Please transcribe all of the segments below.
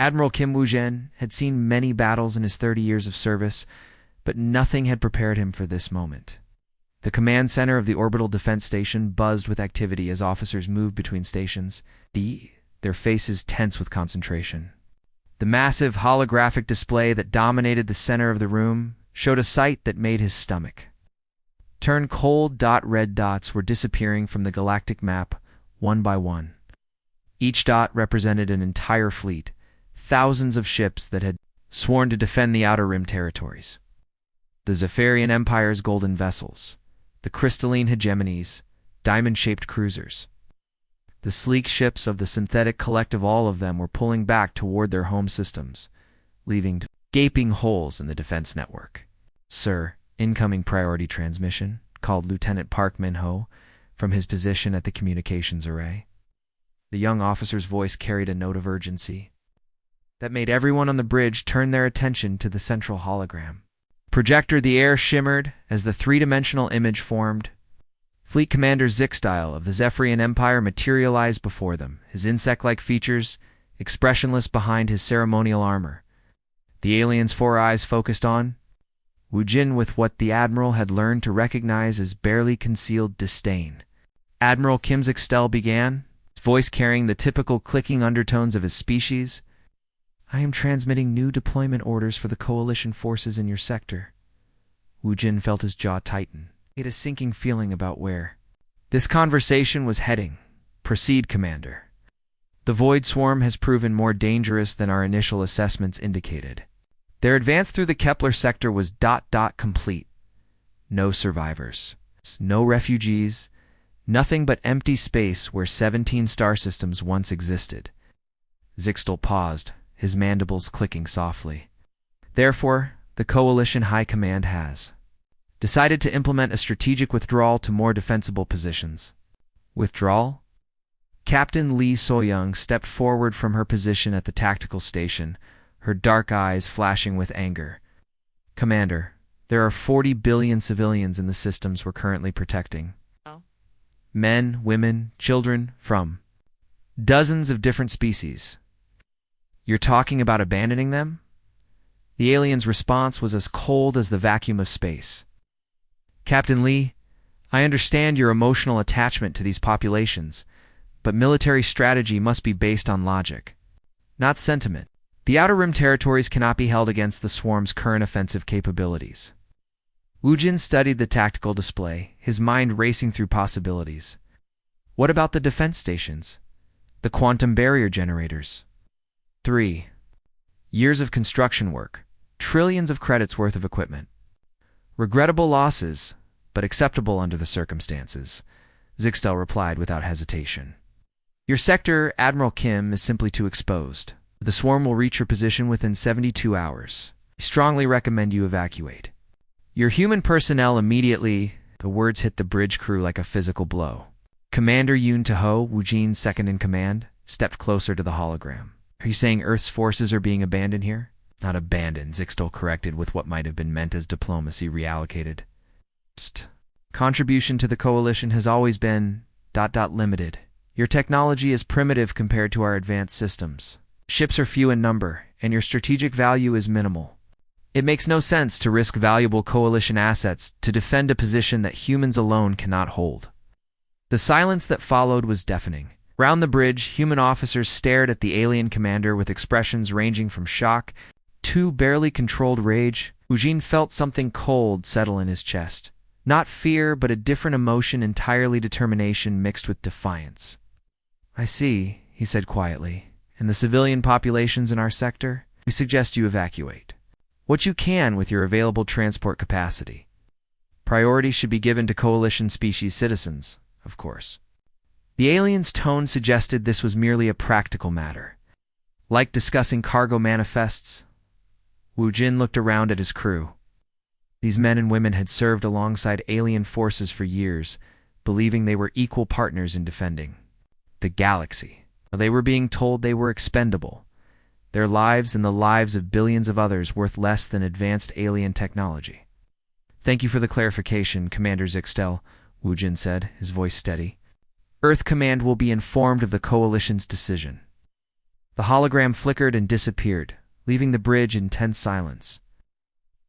Admiral Kim Woo-jin had seen many battles in his 30 years of service, but nothing had prepared him for this moment. The command center of the orbital defense station buzzed with activity as officers moved between stations, their faces tense with concentration. The massive holographic display that dominated the center of the room showed a sight that made his stomach turn cold. Red dots were disappearing from the galactic map, one by one. Each dot represented an entire fleet, thousands of ships that had sworn to defend the Outer Rim territories. The Zephyrian Empire's golden vessels, the crystalline hegemonies, diamond-shaped cruisers. The sleek ships of the synthetic collective, all of them were pulling back toward their home systems, leaving gaping holes in the defense network. "Sir, incoming priority transmission," called Lieutenant Park Min-ho from his position at the communications array. The young officer's voice carried a note of urgency that made everyone on the bridge turn their attention to the central hologram. Projector, the air shimmered as the three-dimensional image formed. Fleet Commander Zixtyle of the Zephyrian Empire materialized before them, his insect-like features expressionless behind his ceremonial armor. The alien's four eyes focused on Woo-jin with what the Admiral had learned to recognize as barely concealed disdain. Admiral Kim Zixtyle began, his voice carrying the typical clicking undertones of his species. "I am transmitting new deployment orders for the coalition forces in your sector." Woo-jin felt his jaw tighten. He had a sinking feeling about where this conversation was heading. "Proceed, Commander. The Void Swarm has proven more dangerous than our initial assessments indicated. Their advance through the Kepler sector was ... complete. No survivors, no refugees, nothing but empty space where 17 star systems once existed." Zixtyle paused, his mandibles clicking softly. "Therefore, the Coalition High Command has decided to implement a strategic withdrawal to more defensible positions." "Withdrawal?" Captain Lee So-young stepped forward from her position at the tactical station, her dark eyes flashing with anger. "Commander, there are 40 billion civilians in the systems we're currently protecting. Oh. Men, women, children, from dozens of different species. You're talking about abandoning them?" The alien's response was as cold as the vacuum of space. "Captain Lee, I understand your emotional attachment to these populations, but military strategy must be based on logic, not sentiment. The Outer Rim territories cannot be held against the Swarm's current offensive capabilities." Woo-jin studied the tactical display, his mind racing through possibilities. "What about the defense stations? The quantum barrier generators? 3 years of construction work, trillions of credits worth of equipment. Regrettable losses, but acceptable under the circumstances," Zixtyle replied without hesitation. "Your sector, Admiral Kim, is simply too exposed. The Swarm will reach your position within 72 hours. I strongly recommend you evacuate. Your human personnel immediately..." The words hit the bridge crew like a physical blow. Commander Yoon Taho, Woo-jin's second-in-command, stepped closer to the hologram. "Are you saying Earth's forces are being abandoned here?" "Not abandoned," Zixtyle corrected with what might have been meant as diplomacy reallocated. "Psst. Contribution to the Coalition has always been ... limited. Your technology is primitive compared to our advanced systems. Ships are few in number, and your strategic value is minimal. It makes no sense to risk valuable Coalition assets to defend a position that humans alone cannot hold." The silence that followed was deafening. Round the bridge, human officers stared at the alien commander with expressions ranging from shock to barely controlled rage. Woo-jin felt something cold settle in his chest. Not fear, but a different emotion, entirely determination mixed with defiance. "I see," he said quietly. "And the civilian populations in our sector? We suggest you evacuate what you can with your available transport capacity. Priority should be given to Coalition species citizens, of course." The alien's tone suggested this was merely a practical matter, like discussing cargo manifests. Woo-jin looked around at his crew. These men and women had served alongside alien forces for years, believing they were equal partners in defending the galaxy. They were being told they were expendable, their lives and the lives of billions of others worth less than advanced alien technology. "Thank you for the clarification, Commander Zixtyle," Woo-jin said, his voice steady. "Earth Command will be informed of the Coalition's decision." The hologram flickered and disappeared, leaving the bridge in tense silence.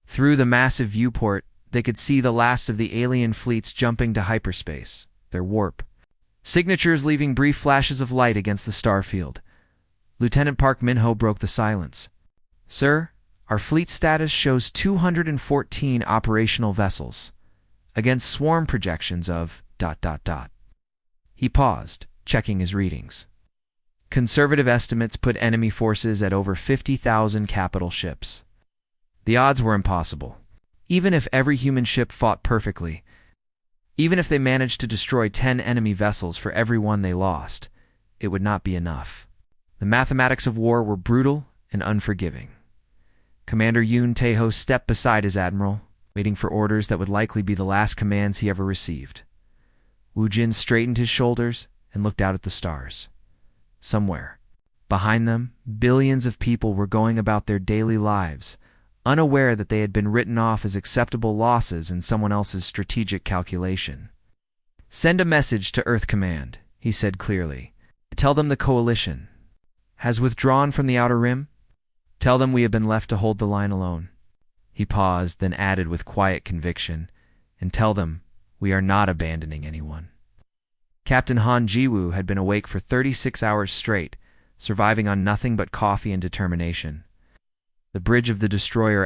Through the massive viewport, they could see the last of the alien fleets jumping to hyperspace, their warp signatures leaving brief flashes of light against the starfield. Lieutenant Park Minho broke the silence. "Sir, our fleet status shows 214 operational vessels, against swarm projections of ... He paused, checking his readings. Conservative estimates put enemy forces at over 50,000 capital ships. The odds were impossible. Even if every human ship fought perfectly, even if they managed to destroy 10 enemy vessels for every one they lost, it would not be enough. The mathematics of war were brutal and unforgiving. Commander Yoon Tae-ho stepped beside his admiral, waiting for orders that would likely be the last commands he ever received. Woo Jin straightened his shoulders and looked out at the stars. Somewhere, behind them, billions of people were going about their daily lives, unaware that they had been written off as acceptable losses in someone else's strategic calculation. "Send a message to Earth Command," he said clearly. "Tell them the Coalition has withdrawn from the Outer Rim. Tell them we have been left to hold the line alone." He paused, then added with quiet conviction, "And tell them we are not abandoning anyone." Captain Han Ji-woo had been awake for 36 hours straight, surviving on nothing but coffee and determination. The bridge of the destroyer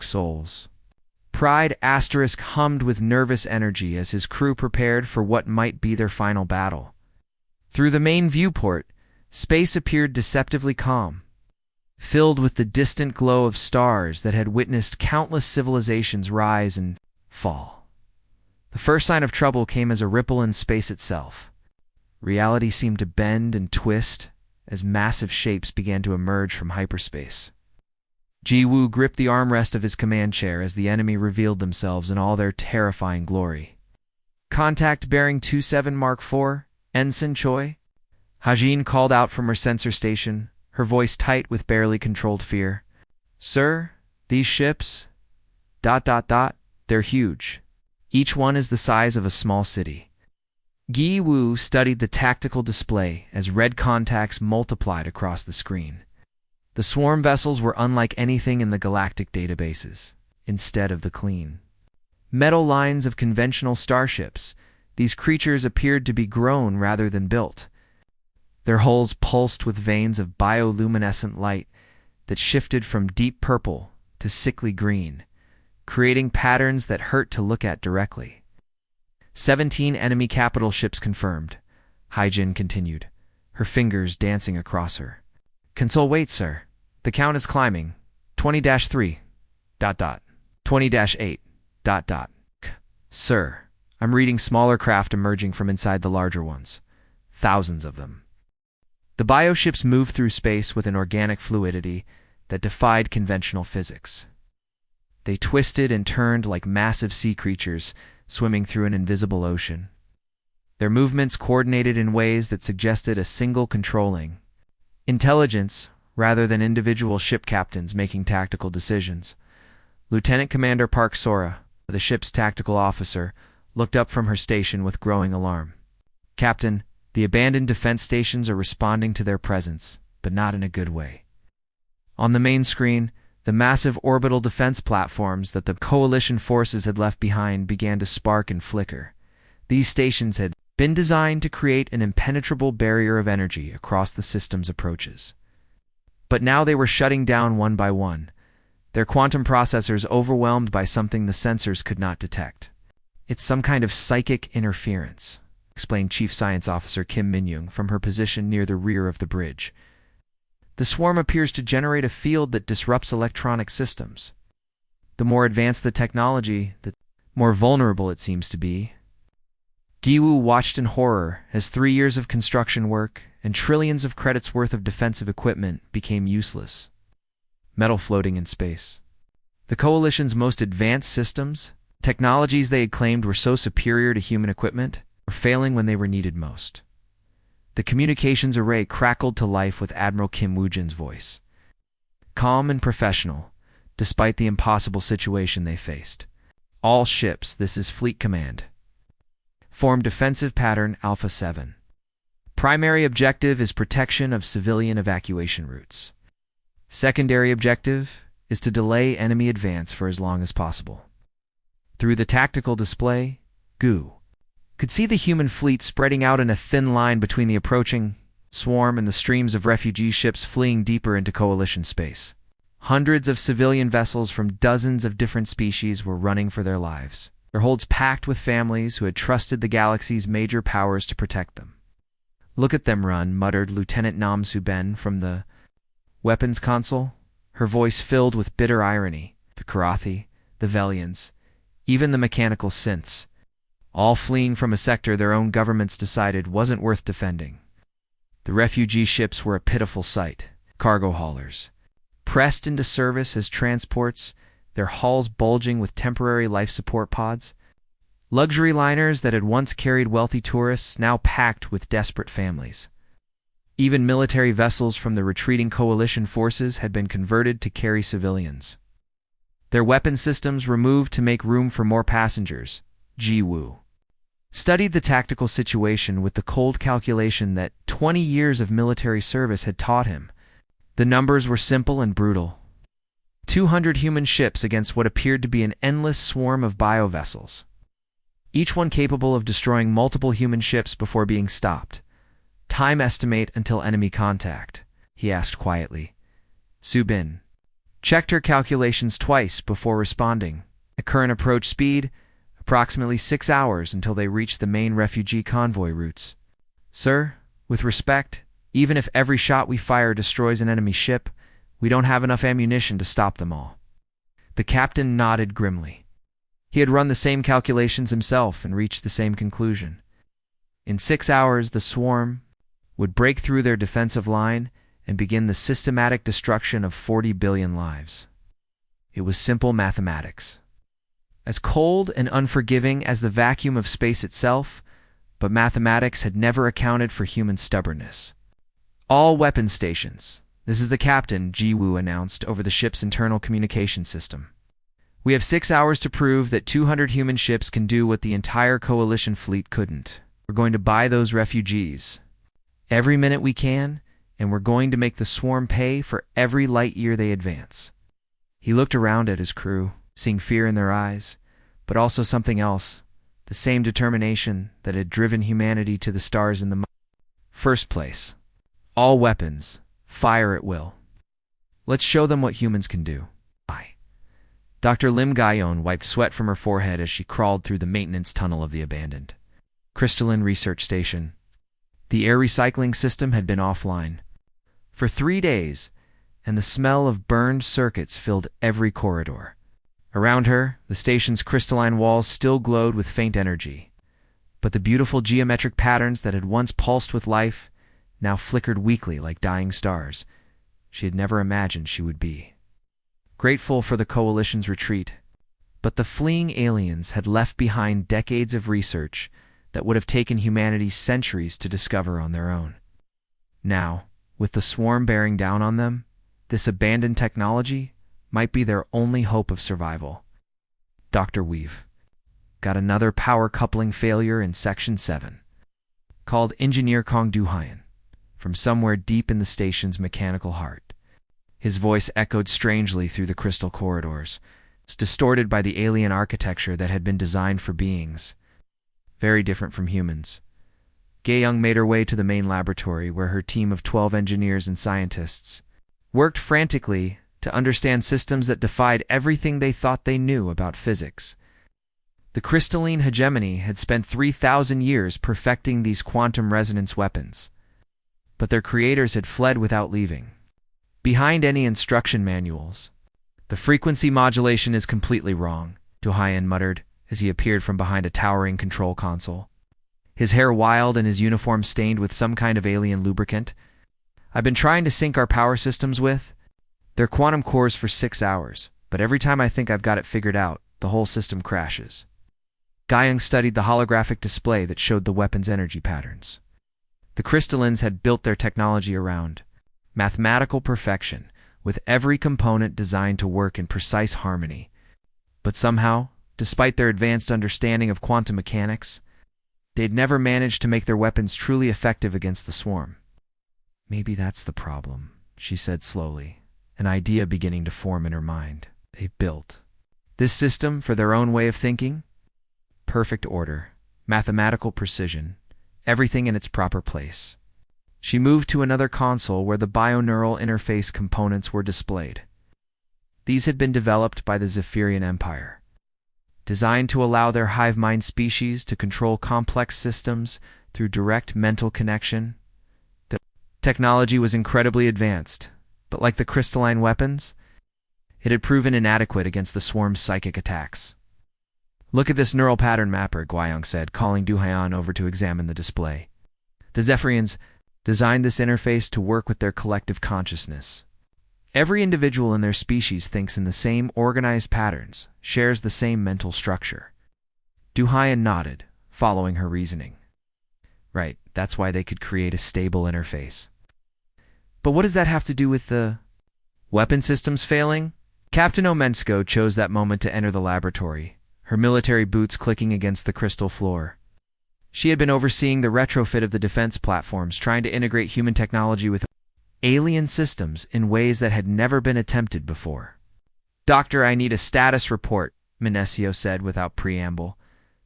Souls. Pride hummed with nervous energy as his crew prepared for what might be their final battle. Through the main viewport, space appeared deceptively calm, filled with the distant glow of stars that had witnessed countless civilizations rise and fall. The first sign of trouble came as a ripple in space itself. Reality seemed to bend and twist as massive shapes began to emerge from hyperspace. Ji-woo gripped the armrest of his command chair as the enemy revealed themselves in all their terrifying glory. "Contact bearing 27 Mark IV, Ensign Choi," Hajin called out from her sensor station, her voice tight with barely controlled fear. "Sir, these ships... they're huge. Each one is the size of a small city." Gi-woo studied the tactical display as red contacts multiplied across the screen. The swarm vessels were unlike anything in the galactic databases. Instead of the clean metal lines of conventional starships, these creatures appeared to be grown rather than built. Their hulls pulsed with veins of bioluminescent light that shifted from deep purple to sickly green, creating patterns that hurt to look at directly. 17 enemy capital ships confirmed, Haijin continued, her fingers dancing across her. "Console wait, sir. The count is climbing. 20-3... 20-8... Sir, I'm reading smaller craft emerging from inside the larger ones. Thousands of them." The bioships moved through space with an organic fluidity that defied conventional physics. They twisted and turned like massive sea creatures swimming through an invisible ocean. Their movements coordinated in ways that suggested a single controlling intelligence rather than individual ship captains making tactical decisions. Lieutenant Commander Park Sora, the ship's tactical officer, looked up from her station with growing alarm. "Captain, the abandoned defense stations are responding to their presence, but not in a good way." On the main screen, the massive orbital defense platforms that the Coalition forces had left behind began to spark and flicker. These stations had been designed to create an impenetrable barrier of energy across the system's approaches. But now they were shutting down one by one, their quantum processors overwhelmed by something the sensors could not detect. "It's some kind of psychic interference," explained Chief Science Officer Kim Min-young from her position near the rear of the bridge. "The swarm appears to generate a field that disrupts electronic systems. The more advanced the technology, the more vulnerable it seems to be." Gi-woo watched in horror as 3 years of construction work and trillions of credits worth of defensive equipment became useless. Metal floating in space. The Coalition's most advanced systems, technologies they had claimed were so superior to human equipment, were failing when they were needed most. The communications array crackled to life with Admiral Kim Woo-jin's voice. Calm and professional, despite the impossible situation they faced. "All ships, this is Fleet Command. Form defensive pattern Alpha 7. Primary objective is protection of civilian evacuation routes. Secondary objective is to delay enemy advance for as long as possible. Through the tactical display, Gu could see the human fleet spreading out in a thin line between the approaching swarm and the streams of refugee ships fleeing deeper into coalition space. Hundreds of civilian vessels from dozens of different species were running for their lives, their holds packed with families who had trusted the galaxy's major powers to protect them. "Look at them run," muttered Lieutenant Nam Su-ben from the weapons console, her voice filled with bitter irony. The Karathi, the Velians, even the mechanical synths, all fleeing from a sector their own governments decided wasn't worth defending. The refugee ships were a pitiful sight. Cargo haulers, pressed into service as transports, their hulls bulging with temporary life support pods. Luxury liners that had once carried wealthy tourists now packed with desperate families. Even military vessels from the retreating coalition forces had been converted to carry civilians. Their weapon systems removed to make room for more passengers. Ji Woo studied the tactical situation with the cold calculation that 20 years of military service had taught him. The numbers were simple and brutal. 200 human ships against what appeared to be an endless swarm of biovessels, each one capable of destroying multiple human ships before being stopped. "Time estimate until enemy contact?" he asked quietly. Su-bin checked her calculations twice before responding. At current approach speed, approximately 6 hours until they reached the main refugee convoy routes. "Sir, with respect, even if every shot we fire destroys an enemy ship, we don't have enough ammunition to stop them all." The captain nodded grimly. He had run the same calculations himself and reached the same conclusion. In 6 hours, the swarm would break through their defensive line and begin the systematic destruction of 40 billion lives. It was simple mathematics. As cold and unforgiving as the vacuum of space itself, but mathematics had never accounted for human stubbornness. "All weapon stations," this is the captain, Ji Woo announced over the ship's internal communication system. "We have 6 hours to prove that 200 human ships can do what the entire coalition fleet couldn't. We're going to buy those refugees every minute we can, and we're going to make the swarm pay for every light year they advance." He looked around at his crew, seeing fear in their eyes, but also something else, the same determination that had driven humanity to the stars in the first place. "All weapons, fire at will. Let's show them what humans can do." Dr. Lim Gayon wiped sweat from her forehead as she crawled through the maintenance tunnel of the abandoned crystalline research station. The air recycling system had been offline for 3 days, and the smell of burned circuits filled every corridor. Around her, the station's crystalline walls still glowed with faint energy, but the beautiful geometric patterns that had once pulsed with life now flickered weakly like dying stars she had never imagined she would be. Grateful for the coalition's retreat, but the fleeing aliens had left behind decades of research that would have taken humanity centuries to discover on their own. Now, with the swarm bearing down on them, this abandoned technology might be their only hope of survival. Dr. Weave got another power coupling failure in Section 7. Called Engineer Kong Du-hyun from somewhere deep in the station's mechanical heart. His voice echoed strangely through the crystal corridors, distorted by the alien architecture that had been designed for beings very different from humans. Gae-young made her way to the main laboratory where her team of 12 engineers and scientists worked frantically to understand systems that defied everything they thought they knew about physics. The crystalline hegemony had spent 3,000 years perfecting these quantum resonance weapons, but their creators had fled without leaving behind any instruction manuals. "The frequency modulation is completely wrong," Du-hyun muttered as he appeared from behind a towering control console, his hair wild and his uniform stained with some kind of alien lubricant. "I've been trying to sync our power systems with their quantum cores for 6 hours, but every time I think I've got it figured out, the whole system crashes." Gae-young studied the holographic display that showed the weapon's energy patterns. The crystallines had built their technology around mathematical perfection, with every component designed to work in precise harmony. But somehow, despite their advanced understanding of quantum mechanics, They'd never managed to make their weapons truly effective against the swarm. Maybe that's the problem, she said slowly, an idea beginning to form in her mind. They built this system for their own way of thinking? Perfect order, mathematical precision, everything in its proper place. She moved to another console where the bioneural interface components were displayed. These had been developed by the Zephyrian Empire, designed to allow their hive mind species to control complex systems through direct mental connection. The technology was incredibly advanced, but like the crystalline weapons, it had proven inadequate against the swarm's psychic attacks. Look at this neural pattern mapper, Guiyang said, calling Du Haiyan over to examine the display. The Zephyrians designed this interface to work with their collective consciousness. Every individual in their species thinks in the same organized patterns, shares the same mental structure. Du Haiyan nodded, following her reasoning. Right, that's why they could create a stable interface. But what does that have to do with the weapon systems failing? Captain Omensko chose that moment to enter the laboratory, her military boots clicking against the crystal floor. She had been overseeing the retrofit of the defense platforms, trying to integrate human technology with alien systems in ways that had never been attempted before. Doctor, I need a status report, Minesio said without preamble.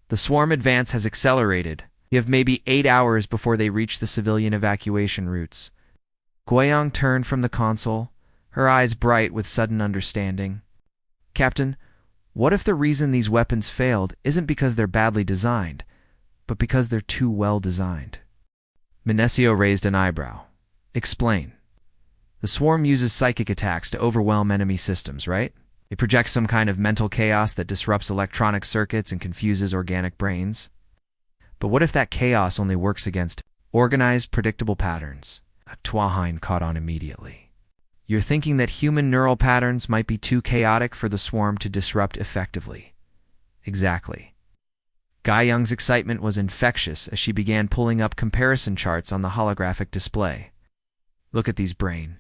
The swarm advance has accelerated. You have maybe 8 hours before they reach the civilian evacuation routes. Guiyang turned from the console, her eyes bright with sudden understanding. Captain, what if the reason these weapons failed isn't because they're badly designed, but because they're too well designed? Minesio raised an eyebrow. Explain. The swarm uses psychic attacks to overwhelm enemy systems, right? It projects some kind of mental chaos that disrupts electronic circuits and confuses organic brains. But what if that chaos only works against organized, predictable patterns? Tuahain caught on immediately. You're thinking that human neural patterns might be too chaotic for the swarm to disrupt effectively. Exactly. Guiyang's excitement was infectious as she began pulling up comparison charts on the holographic display. Look at these brain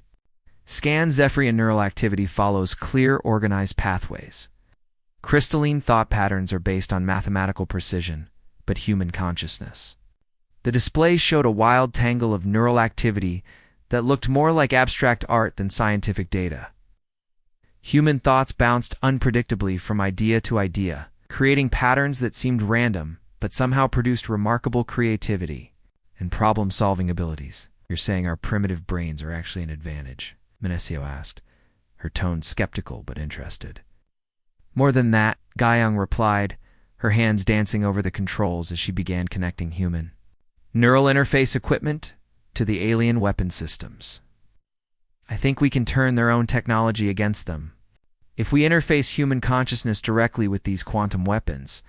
scans. Zephyrian neural activity follows clear, organized pathways. Crystalline thought patterns are based on mathematical precision, but human consciousness. The display showed a wild tangle of neural activity that looked more like abstract art than scientific data. Human thoughts bounced unpredictably from idea to idea, creating patterns that seemed random, but somehow produced remarkable creativity and problem-solving abilities. You're saying our primitive brains are actually an advantage? Minesio asked, her tone skeptical but interested. More than that, Guiyang replied, her hands dancing over the controls as she began connecting human neural interface equipment to the alien weapon systems. I think we can turn their own technology against them. If we interface human consciousness directly with these quantum weapons,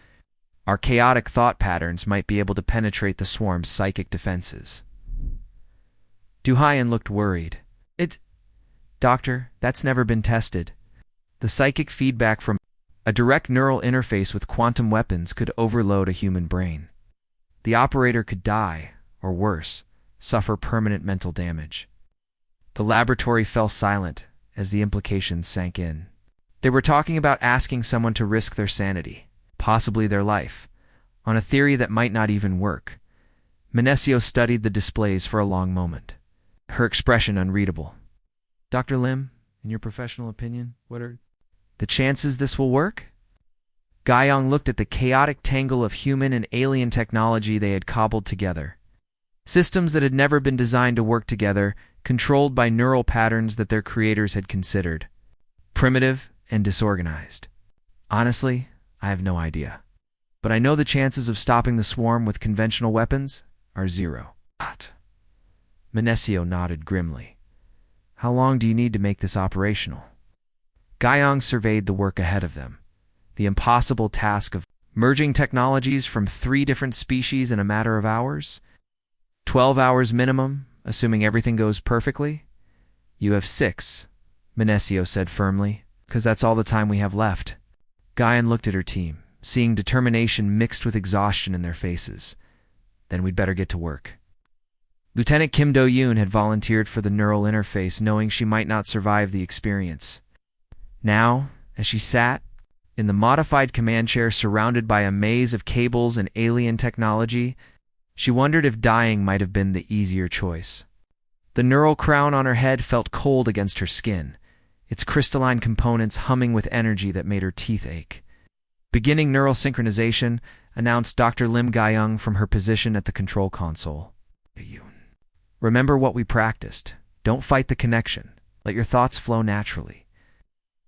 our chaotic thought patterns might be able to penetrate the swarm's psychic defenses. Du Haiyan looked worried. Doctor, that's never been tested. The psychic feedback from a direct neural interface with quantum weapons could overload a human brain. The operator could die, or worse, suffer permanent mental damage. The laboratory fell silent as the implications sank in. They were talking about asking someone to risk their sanity, possibly their life, on a theory that might not even work. Minesio studied the displays for a long moment, her expression unreadable. Dr. Lim, in your professional opinion, what are the chances this will work? Guiyang looked at the chaotic tangle of human and alien technology they had cobbled together. Systems that had never been designed to work together, controlled by neural patterns that their creators had considered primitive and disorganized. Honestly, I have no idea. But I know the chances of stopping the swarm with conventional weapons are 0. Minesio nodded grimly. How long do you need to make this operational? Guiyang surveyed the work ahead of them, the impossible task of merging technologies from 3 different species in a matter of hours. 12 hours minimum, assuming everything goes perfectly? You have 6, Minesio said firmly, because that's all the time we have left. Guiyang looked at her team, seeing determination mixed with exhaustion in their faces. Then we'd better get to work. Lieutenant Kim Do-yoon had volunteered for the neural interface, knowing she might not survive the experience. Now, as she sat in the modified command chair surrounded by a maze of cables and alien technology, She wondered if dying might have been the easier choice. The neural crown on her head felt cold against her skin, its crystalline components humming with energy that made her teeth ache. Beginning neural synchronization, announced Dr. Lim Guyung from her position at the control console. Remember what we practiced. Don't fight the connection. Let your thoughts flow naturally.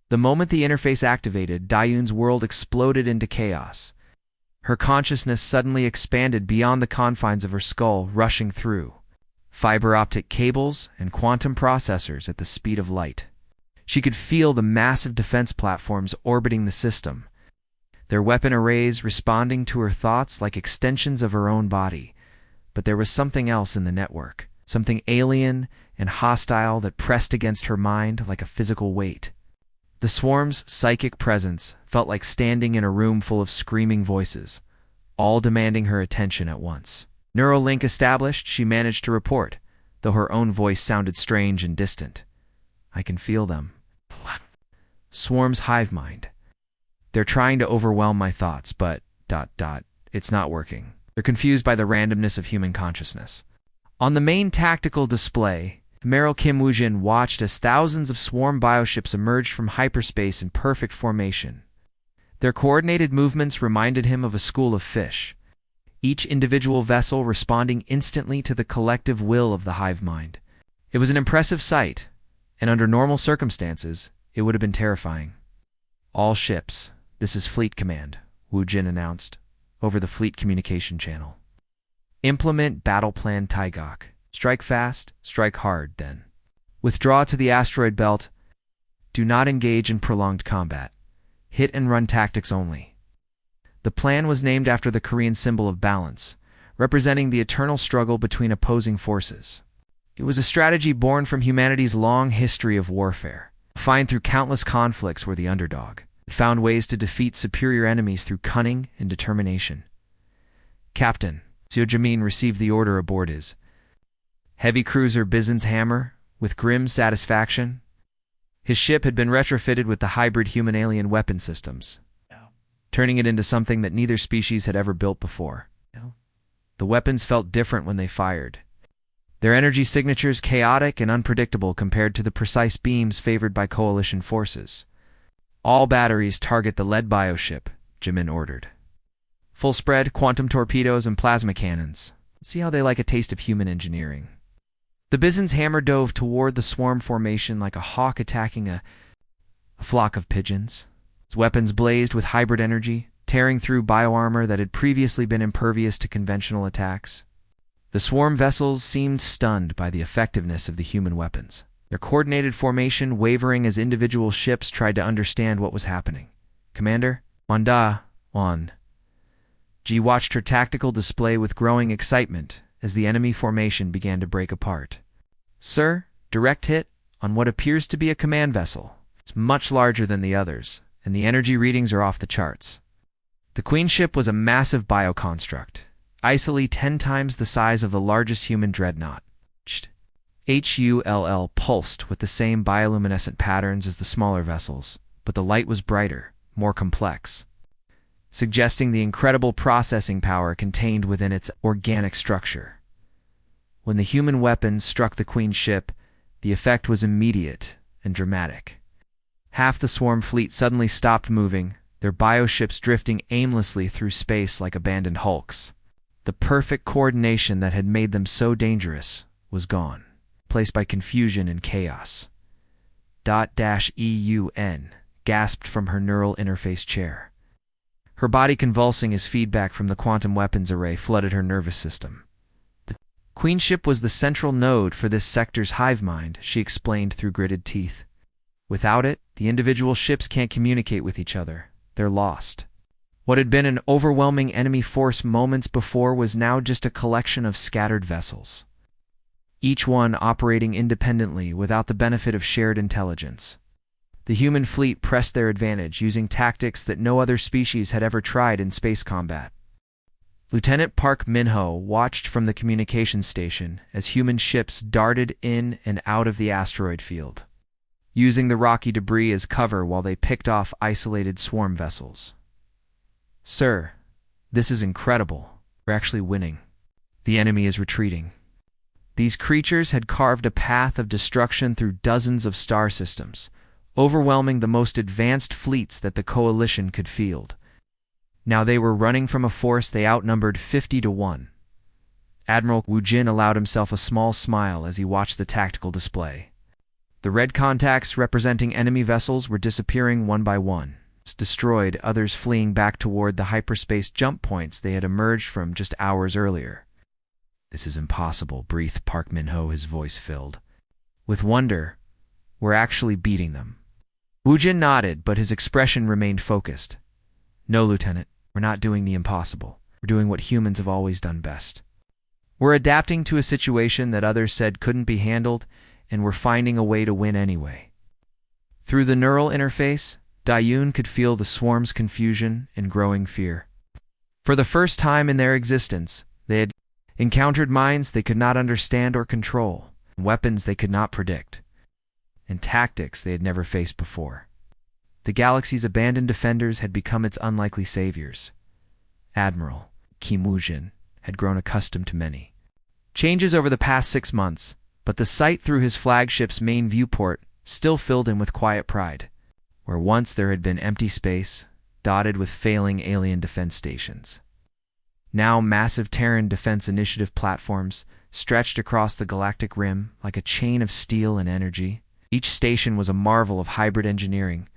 The moment the interface activated, Dayun's world exploded into chaos. Her consciousness suddenly expanded beyond the confines of her skull, rushing through fiber optic cables and quantum processors at the speed of light. She could feel the massive defense platforms orbiting the system, their weapon arrays responding to her thoughts like extensions of her own body. But there was something else in the network, something alien and hostile that pressed against her mind like a physical weight. The swarm's psychic presence felt like standing in a room full of screaming voices, all demanding her attention at once. Neural link established, she managed to report, though her own voice sounded strange and distant. I can feel them. Swarm's hive mind. They're trying to overwhelm my thoughts, but... it's not working. They're confused by the randomness of human consciousness. On the main tactical display, Admiral Kim Woo-jin watched as thousands of swarm bioships emerged from hyperspace in perfect formation. Their coordinated movements reminded him of a school of fish, each individual vessel responding instantly to the collective will of the hive mind. It was an impressive sight, and under normal circumstances, it would have been terrifying. All ships, this is Fleet Command, Woo-jin announced, over the fleet communication channel. Implement Battle Plan Taigok. Strike fast, strike hard, then. Withdraw to the asteroid belt. Do not engage in prolonged combat. Hit and run tactics only. The plan was named after the Korean symbol of balance, representing the eternal struggle between opposing forces. It was a strategy born from humanity's long history of warfare. Defined through countless conflicts were the underdog. It found ways to defeat superior enemies through cunning and determination. Captain Seo Jae-min received the order aboard his heavy cruiser Bison's Hammer with grim satisfaction. His ship had been retrofitted with the hybrid human-alien weapon systems, turning it into something that neither species had ever built before. The weapons felt different when they fired, their energy signatures chaotic and unpredictable compared to the precise beams favored by coalition forces. All batteries target the lead bioship, Jae-min ordered. Full spread, quantum torpedoes, and plasma cannons. See how they like a taste of human engineering. The Bison's Hammer dove toward the swarm formation like a hawk attacking a flock of pigeons. Its weapons blazed with hybrid energy, tearing through bioarmor that had previously been impervious to conventional attacks. The swarm vessels seemed stunned by the effectiveness of the human weapons, their coordinated formation wavering as individual ships tried to understand what was happening. Commander, Wanda, Wan. Ji watched her tactical display with growing excitement as the enemy formation began to break apart. Sir, direct hit on what appears to be a command vessel. It's much larger than the others, and the energy readings are off the charts. The Queen ship was a massive bioconstruct, icily 10 times the size of the largest human dreadnought. HULL pulsed with the same bioluminescent patterns as the smaller vessels, but the light was brighter, more complex, suggesting the incredible processing power contained within its organic structure. When the human weapons struck the Queen ship, the effect was immediate and dramatic. Half the swarm fleet suddenly stopped moving, their bioships drifting aimlessly through space like abandoned hulks. The perfect coordination that had made them so dangerous was gone, replaced by confusion and chaos. EUN gasped from her neural interface chair. Her body convulsing as feedback from the quantum weapons array flooded her nervous system. The Queen ship was the central node for this sector's hive mind, she explained through gritted teeth. Without it, the individual ships can't communicate with each other. They're lost. What had been an overwhelming enemy force moments before was now just a collection of scattered vessels, each one operating independently without the benefit of shared intelligence. The human fleet pressed their advantage, using tactics that no other species had ever tried in space combat. Lieutenant Park Min-ho watched from the communications station as human ships darted in and out of the asteroid field, using the rocky debris as cover while they picked off isolated swarm vessels. Sir, this is incredible. We're actually winning. The enemy is retreating. These creatures had carved a path of destruction through dozens of star systems, overwhelming the most advanced fleets that the Coalition could field. Now they were running from a force they outnumbered 50-1. Admiral Wu Jin allowed himself a small smile as he watched the tactical display. The red contacts representing enemy vessels were disappearing one by one, destroyed, others fleeing back toward the hyperspace jump points they had emerged from just hours earlier. "This is impossible," breathed Park Min-ho, his voice filled with wonder. "We're actually beating them." Wu Jin nodded, but his expression remained focused. "No, Lieutenant, we're not doing the impossible. We're doing what humans have always done best. We're adapting to a situation that others said couldn't be handled, and we're finding a way to win anyway." Through the neural interface, Dayun could feel the swarm's confusion and growing fear. For the first time in their existence, they had encountered minds they could not understand or control, weapons they could not predict, and tactics they had never faced before. The galaxy's abandoned defenders had become its unlikely saviors. Admiral Kim Woo-jin had grown accustomed to many changes over the past 6 months, but the sight through his flagship's main viewport still filled him with quiet pride. Where once there had been empty space, dotted with failing alien defense stations, now massive Terran Defense Initiative platforms stretched across the galactic rim like a chain of steel and energy. Each station was a marvel of hybrid engineering,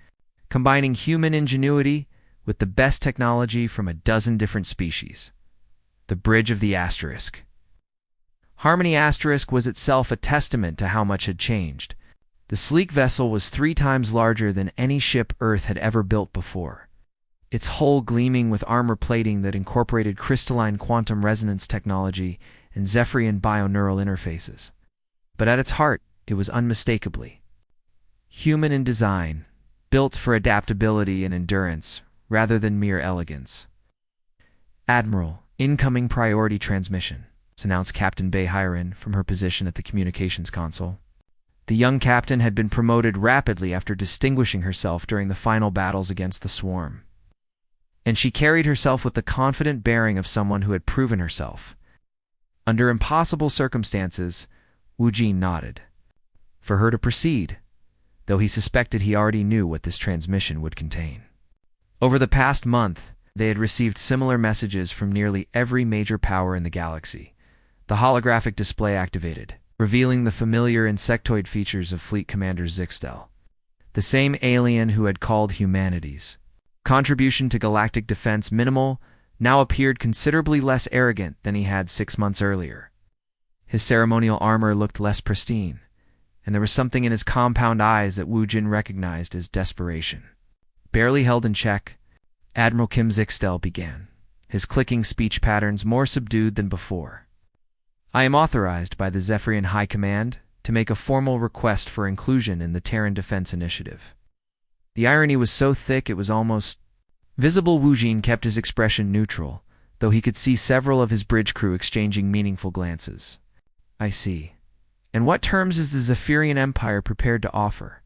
combining human ingenuity with the best technology from a dozen different species. The Bridge of the Asterisk. Harmony Asterisk was itself a testament to how much had changed. The sleek vessel was 3 times larger than any ship Earth had ever built before, its hull gleaming with armor plating that incorporated crystalline quantum resonance technology and Zephyrian bioneural interfaces. But at its heart, it was unmistakably human in design, built for adaptability and endurance rather than mere elegance. "Admiral, incoming priority transmission," announced Captain Bei Hiren from her position at the communications console. The young captain had been promoted rapidly after distinguishing herself during the final battles against the swarm, and she carried herself with the confident bearing of someone who had proven herself. Under impossible circumstances, Wu Jin nodded for her to proceed, though he suspected he already knew what this transmission would contain. Over the past month, they had received similar messages from nearly every major power in the galaxy. The holographic display activated, revealing the familiar insectoid features of Fleet Commander Zixtel, the same alien who had called humanity's contribution to galactic defense minimal, now appeared considerably less arrogant than he had 6 months earlier. His ceremonial armor looked less pristine, and there was something in his compound eyes that Wu Jin recognized as desperation. Barely held in check, Admiral Kim Zixtel began, his clicking speech patterns more subdued than before. "I am authorized by the Zephyrian High Command to make a formal request for inclusion in the Terran Defense Initiative." The irony was so thick it was almost visible. Wu Jin kept his expression neutral, though he could see several of his bridge crew exchanging meaningful glances. "I see. And what terms is the Zephyrian Empire prepared to offer?"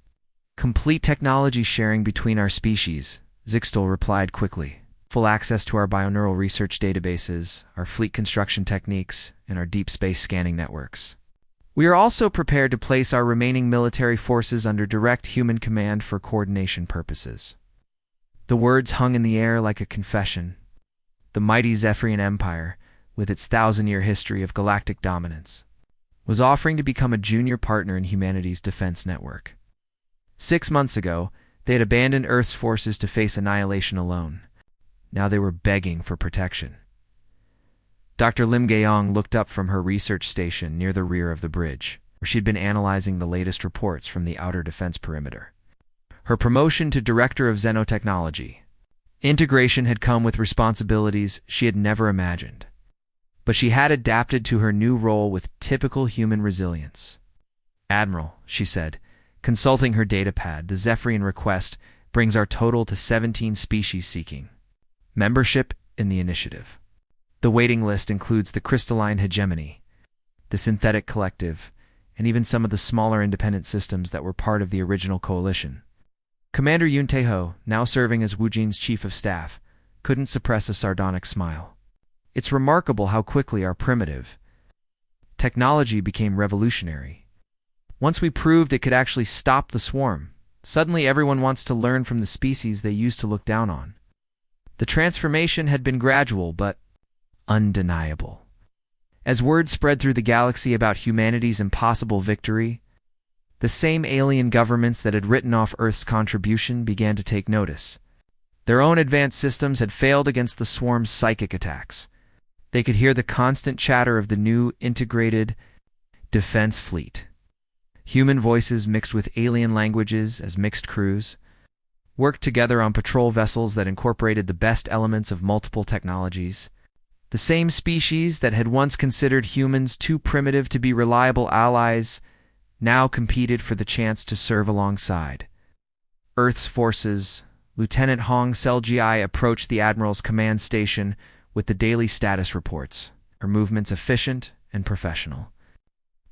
"Complete technology sharing between our species," Zixtel replied quickly. "Full access to our bioneural research databases, our fleet construction techniques, and our deep space scanning networks. We are also prepared to place our remaining military forces under direct human command for coordination purposes." The words hung in the air like a confession. The mighty Zephyrian Empire, with its 1,000-year history of galactic dominance, was offering to become a junior partner in humanity's defense network. 6 months ago, they had abandoned Earth's forces to face annihilation alone. Now they were begging for protection. Dr. Lim Gayong looked up from her research station near the rear of the bridge, where she'd been analyzing the latest reports from the outer defense perimeter. Her promotion to Director of Xenotechnology integration had come with responsibilities she had never imagined, but she had adapted to her new role with typical human resilience. "Admiral," she said, consulting her datapad, "the Zephyrian request brings our total to 17 species seeking membership in the initiative. The waiting list includes the Crystalline Hegemony, the Synthetic Collective, and even some of the smaller independent systems that were part of the original coalition." Commander Yoon Tae-ho, now serving as Wu Jin's chief of staff, couldn't suppress a sardonic smile. It's remarkable how quickly our primitive technology became revolutionary. Once we proved it could actually stop the swarm, suddenly everyone wants to learn from the species they used to look down on. The transformation had been gradual but undeniable. As word spread through the galaxy about humanity's impossible victory, the same alien governments that had written off Earth's contribution began to take notice. Their own advanced systems had failed against the swarm's psychic attacks. They could hear the constant chatter of the new integrated defense fleet. Human voices mixed with alien languages as mixed crews worked together on patrol vessels that incorporated the best elements of multiple technologies. The same species that had once considered humans too primitive to be reliable allies now competed for the chance to serve alongside Earth's forces. Lieutenant Hong Selgi approached the Admiral's command station with the daily status reports, her movements efficient and professional.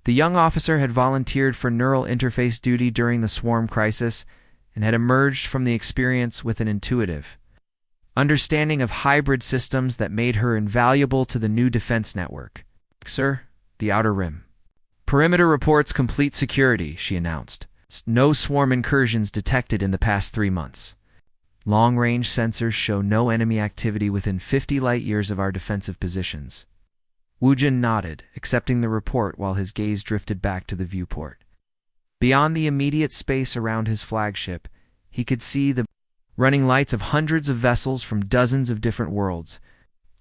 The young officer had volunteered for neural interface duty during the swarm crisis and had emerged from the experience with an intuitive understanding of hybrid systems that made her invaluable to the new defense network. Sir, the Outer Rim. Perimeter reports complete security, she announced. No swarm incursions detected in the past 3 months. Long-range sensors show no enemy activity within 50 light-years of our defensive positions. Wu Jin nodded, accepting the report while his gaze drifted back to the viewport. Beyond the immediate space around his flagship, he could see the running lights of hundreds of vessels from dozens of different worlds,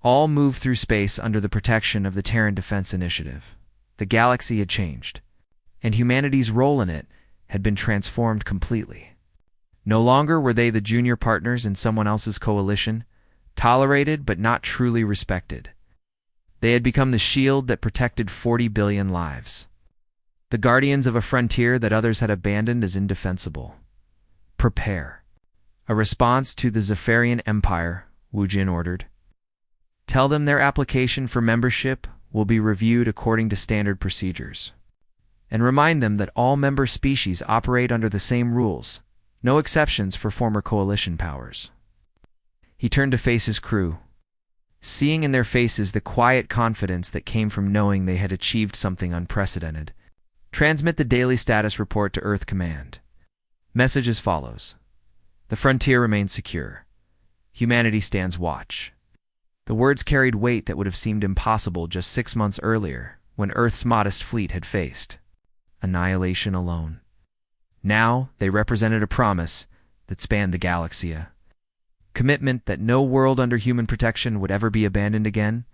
all move through space under the protection of the Terran Defense Initiative. The galaxy had changed, and humanity's role in it had been transformed completely. No longer were they the junior partners in someone else's coalition, tolerated but not truly respected. They had become the shield that protected 40 billion lives, the guardians of a frontier that others had abandoned as indefensible. Prepare. A response to the Zephyrian Empire, Wu Jin ordered. Tell them their application for membership will be reviewed according to standard procedures. And remind them that all member species operate under the same rules, no exceptions for former coalition powers. He turned to face his crew, seeing in their faces the quiet confidence that came from knowing they had achieved something unprecedented. Transmit the daily status report to Earth Command. Message as follows. The frontier remains secure. Humanity stands watch. The words carried weight that would have seemed impossible just 6 months earlier, when Earth's modest fleet had faced annihilation alone. Now they represented a promise that spanned the galaxy, a commitment that no world under human protection would ever be abandoned again.